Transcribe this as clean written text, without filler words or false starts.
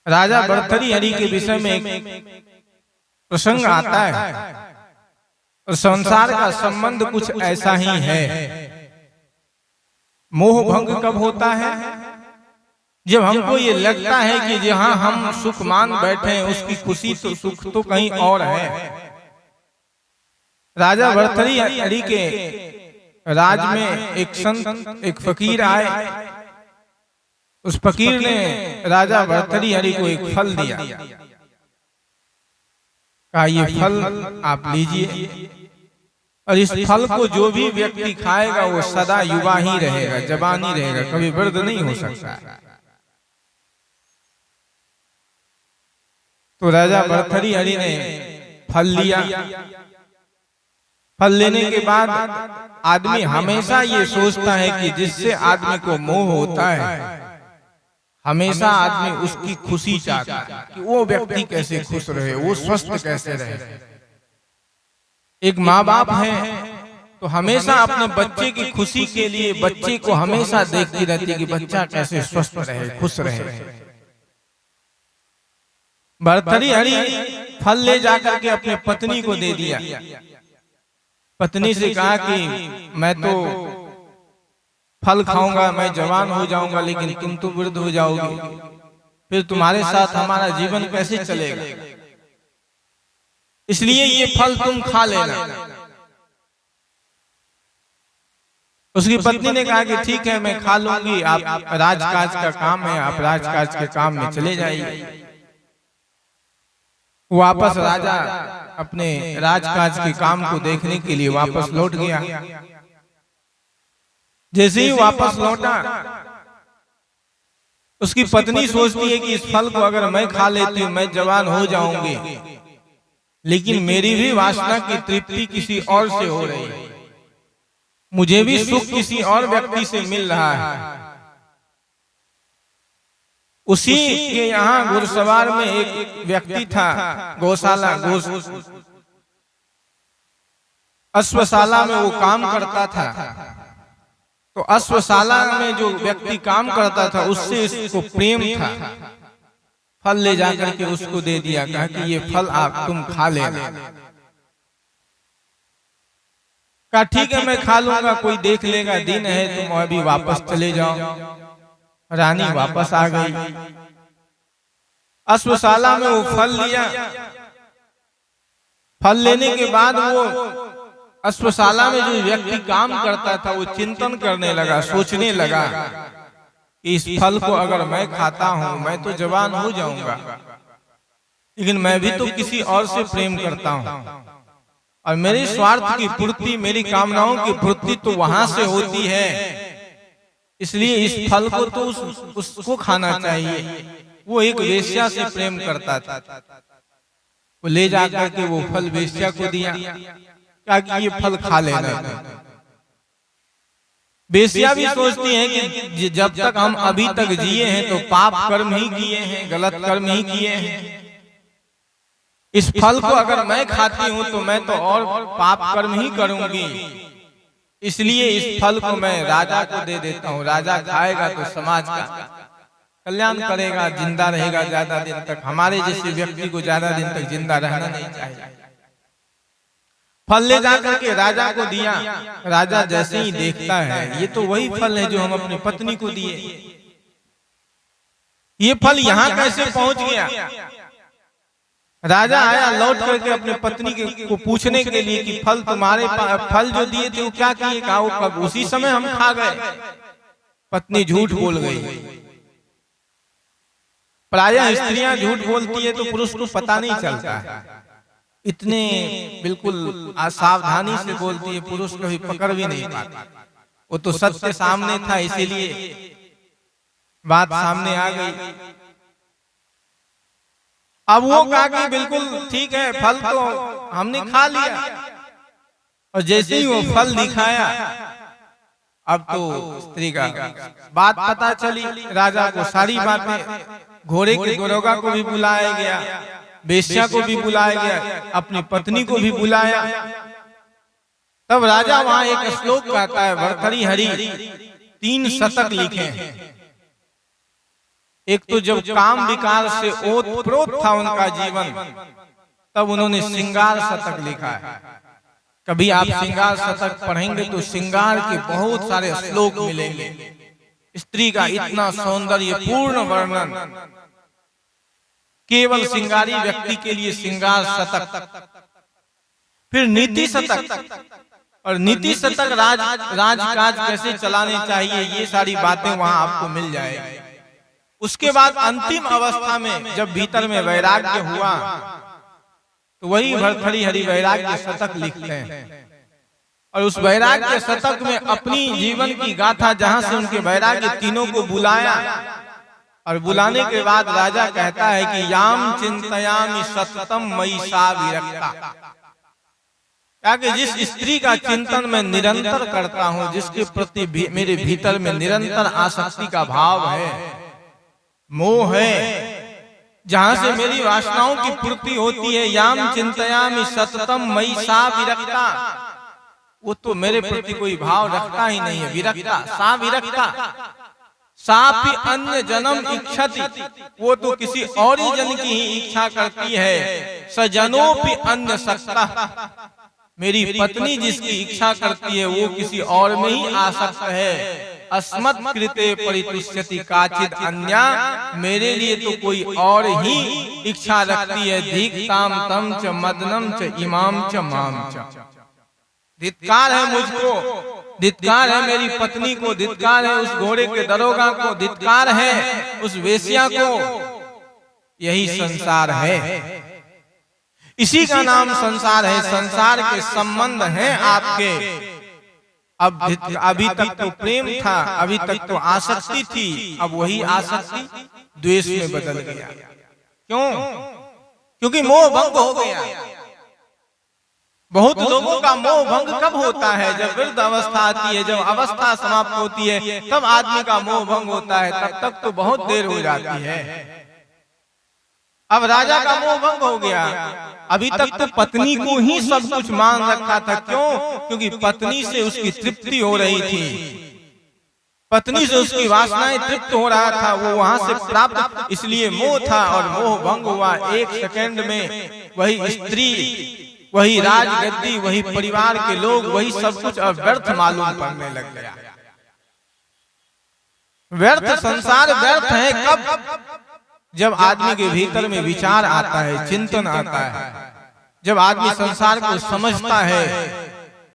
राजा भर्तृहरि के विषय में एक प्रसंग आता है और संसार का संबंध कुछ ऐसा ही है। मोह भंग कब होता है? जब हमको ये लगता है कि जहां हम सुख मान बैठे हैं उसकी खुशी तो सुख तो कहीं और है। राजा भर्तृहरि के राज में एक संत, एक फकीर आए। उस फकीर ने राजा भर्तृहरि को एक फल दिया, कहा ये फल आप लीजिए और इस फल को जो भी व्यक्ति खाएगा वो सदा युवा ही रहेगा, जवान ही रहेगा, कभी वृद्ध नहीं हो सकता। तो राजा भर्तृहरि ने फल लिया। फल लेने के बाद आदमी हमेशा ये सोचता है कि जिससे आदमी को मोह होता है, हमेशा आदमी उसकी खुशी चाहता है कि वो व्यक्ति कैसे खुश रहे, वो स्वस्थ कैसे रहे। एक माँ बाप है तो हमेशा अपने बच्चे की खुशी के लिए बच्चे को हमेशा देखती रहती है कि बच्चा कैसे स्वस्थ रहे, खुश रहे। भर्तृहरि फल ले जाकर के अपने पत्नी को दे दिया। पत्नी से कहा कि मैं तो फल खाऊंगा, मैं जवान हो जाऊंगा, लेकिन तुम तो वृद्ध हो जाओगी, फिर तुम्हारे साथ हमारा जीवन कैसे चलेगा? इसलिए ये फल तुम खा लेना। उसकी पत्नी ने कहा कि ठीक है मैं खा लूंगी, आप राजकाज का काम है, आप राजकाज के काम में चले जाइए। वापस राजा अपने राजकाज के काम को देखने के लिए वापस लौट गया। जैसे ही वापस लौटा, उसकी पत्नी सोचती है कि इस फल को अगर मैं खा लेती हूँ मैं जवान हो जाऊंगी, लेकिन मेरी भी वासना की तृप्ति किसी और से हो रही है, मुझे भी सुख किसी और व्यक्ति से मिल रहा है। उसी के यहाँ घुड़सवार में एक व्यक्ति था, गौशाला अश्वशाला में वो काम करता था। तो अश्वशाला में जो व्यक्ति काम करता था उससे इसको प्रेम था। फल ले जाकर के उसको दे दिया, कहा कि ये फल आप तुम खा लेना। कहा ठीक है मैं खा लूंगा, कोई देख लेगा, दिन है, तुम अभी वापस चले जाओ। रानी वापस आ गई। अश्वशाला में वो फल लिया। फल लेने के बाद वो अश्वशाला में जो व्यक्ति काम करता था वो चिंतन करने लगा, सोचने लगा कि इस फल को अगर मैं खाता हूं मैं तो जवान हो जाऊंगा, लेकिन मैं भी तो किसी और से प्रेम करता हूं और मेरे स्वार्थ की पूर्ति, मेरी कामनाओं की पूर्ति तो वहां से होती है, इसलिए इस फल को तो उसको खाना चाहिए। वो एक वेश्या से प्रेम करता था। वो ले जाकर के वो फल वेश्या को दिया, क्या कि ये फल खा लेना। वेश्या भी सोचती है कि जब तक हम अभी तक जिए हैं तो पाप कर्म ही किए हैं, गलत कर्म ही किए हैं। इस फल को अगर मैं खाती हूं तो मैं तो और पाप कर्म ही करूंगी, इसलिए इस फल को मैं राजा को दे देता हूँ। राजा खाएगा तो समाज का कल्याण करेगा, जिंदा रहेगा ज्यादा दिन तक। हमारे जैसे व्यक्ति को ज्यादा दिन तक जिंदा रहना नहीं चाहिए। फल ले जाकर के राजा को दिया। राजा जैसे ही देखता है ये तो वही फल है जो हम अपनी पत्नी को दिए, ये फल यहाँ कैसे पहुंच गया? राजा आया लौट करके अपने पत्नी को पूछने के लिए कि फल तुम्हारे फल जो दिए थे वो क्या किए? कहा वो कब उसी समय हम खा गए। पत्नी झूठ बोल गई। प्रायः स्त्रियां झूठ बोलती है तो पुरुष को पता नहीं चलता है, इतने बिल्कुल असावधानी से बोलती है, पुरुष कभी पकड़ भी नहीं पाता। वो तो सत्य सामने था इसीलिए बात सामने आ गई। अब वो कहा कि बिल्कुल ठीक है, फल तो हमने खा लिया। और जैसे ही वो फल दिखाया, अब तो स्त्री का बात पता चली। राजा को सारी बातें, घोड़े के दरोगा को भी बुलाया गया, वेश्या को भी बुलाया गया, अपनी पत्नी को भी बुलाया। तब राजा वहां एक श्लोक कहता है, भर्तृहरि 3 शतक लिखे हैं। एक तो जब काम विकार से ओतप्रोत था उनका जीवन, तब उन्होंने श्रृंगार शतक लिखा है। कभी आप श्रृंगार शतक पढ़ेंगे तो श्रृंगार के बहुत सारे श्लोक मिलेंगे, स्त्री का इतना सौंदर्य पूर्ण वर्णन, केवल श्रृंगारी व्यक्ति के लिए श्रृंगार शतक। फिर नीति शतक, और नीति शतक राजकाज कैसे चलाने चाहिए, ये सारी बातें वहां आपको मिल जाएगी। उसके बाद अंतिम अवस्था में जब भीतर में वैराग्य हुआ तो वही भर्तृहरि हरि वैराग्य शतक लिखते हैं। और उस वैराग्य शतक में अपनी जीवन की गाथा, जहां से उनके वैराग्य तीनों को बुलाया, और बुलाने के बाद राजा कहता है कि याम चिंतयामि सततम मयि सा विरक्ता, कि जिस स्त्री का चिंतन मैं निरंतर करता हूं, जिसके प्रति मेरे भीतर में निरंतर आसक्ति का भाव है, मोह है, जहां से मेरी वासनाओं की पूर्ति होती है, याम चिंतयामि सततम मयि सा विरक्ता, वो तो मेरे प्रति कोई भाव रखता ही नहीं है। विरक्ता, सा विरक्ता, सापि अन्य जन्म इच्छति, वो तो किसी और ही जन की ही इच्छा करती है। सजनोपि अन्य सक्ता, मेरी पत्नी जिसकी इच्छा करती है वो किसी और में ही आसक्त है। अस्मत् कृते परितुष्यति काचिद अन्या, मेरे लिए तो कोई और ही इच्छा रखती है। धीक्ताम तम च मदनम च इमाम च माम च, धिक्कार है मुझको, धिक्कार है मेरी पत्नी को, धिक्कार है उस घोड़े के दरोगा को, धिक्कार है उस वेश्या को। यही संसार है, इसी का नाम संसार है। संसार के संबंध हैं आपके। अब अभी तक तो प्रेम था, अभी तक तो आसक्ति थी, अब वही आसक्ति द्वेष में बदल गया। क्यों? क्योंकि मोह भंग हो गया। बहुत लोगों का मोह भंग कब होता है? जब वृद्ध अवस्था आती है, जब अवस्था समाप्त होती है, तब आदमी का मोह भंग होता है। तब तक तो बहुत देर हो जाती है। अब राजा का मोह भंग हो गया। अभी तक तो पत्नी को ही सब कुछ मान रखा था। क्यों? क्योंकि पत्नी से उसकी तृप्ति हो रही थी, पत्नी से उसकी वासनाएं तृप्त हो रहा था, वो वहां से प्राप्त, इसलिए मोह था। और मोह भंग हुआ एक सेकंड में। वही स्त्री, वही राजगद्दी, वही परिवार के लोग, वही सब कुछ अब व्यर्थ मालूम पड़ने लग गया। व्यर्थ, संसार व्यर्थ है कब? जब आदमी के भीतर में विचार आता है, चिंतन आता है, जब आदमी संसार को समझता है,